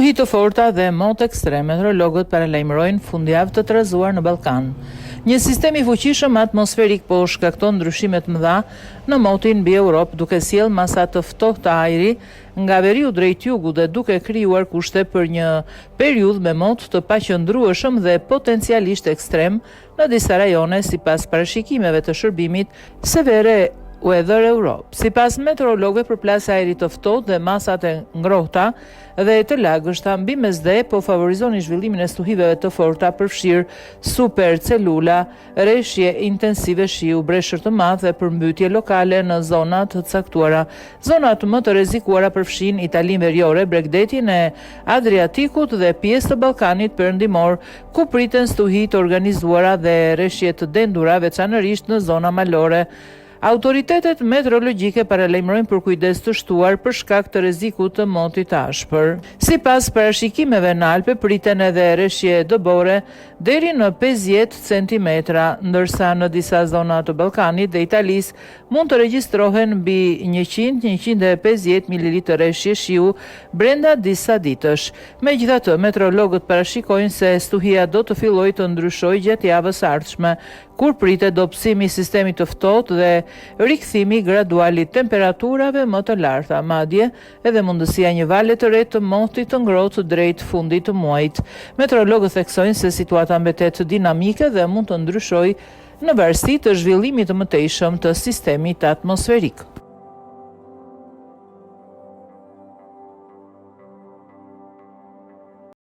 Stuhi të forta dhe motë ekstreme, meteorologët paralajmërojnë fundjavë të trazuar në Ballkan. Një sistem i fuqishëm atmosferik po shkakton ndryshime të mëdha në motin mbi Europë, duke sjellë masa të ftohtë ajri nga veriu drejt jugu dhe duke krijuar kushte për një periudhë me mot të paqëndrueshëm dhe potencialisht ekstrem në disa rajone, sipas parashikimeve të shërbimit Severe Weather Europe. Sipas meteorologëve, përplasja e ajrit të ftohtë dhe masat e ngrohta dhe të lagështa mbi mesdhe po favorizonin zhvillimin e stuhiveve të forta, përfshirë supercelula, rreshje intensive shiu, breshër të madh dhe përmbytje lokale në zona të caktuara. Zonat më të rrezikuara përfshin Italinë Veriore, Bregdetin e Adriatikut dhe pjesë të Ballkanit Perëndimor, ku priten stuhi të organizuara dhe rreshje të dendura, veçanërisht në zona malore. Autoritetet meteorologjike paralajmërojnë për kujdes të shtuar për shkak të rrezikut të motit të ashpër. Sipas parashikimeve, në Alpe priten edhe rreshje dëbore deri në 50 cm, ndërsa në disa zona të Ballkanit dhe Italisë mund të regjistrohen mbi 100-150 ml rreshje shiu brenda disa ditësh. Megjithatë, meteorologët parashikojnë se stuhia do të fillojë të ndryshojë gjatë javës së ardhshme, kur pritet dobësimi i sistemit të ftohtë dhe rikthimi gradual i temperaturave më të larta, madje edhe mundësia një vale të re të motit të ngrohtë drejt fundit të muajit. Meteorologët theksojnë se situata mbetet dinamike dhe mund të ndryshojë në varësi të zhvillimit të mëtejshëm të sistemit atmosferik.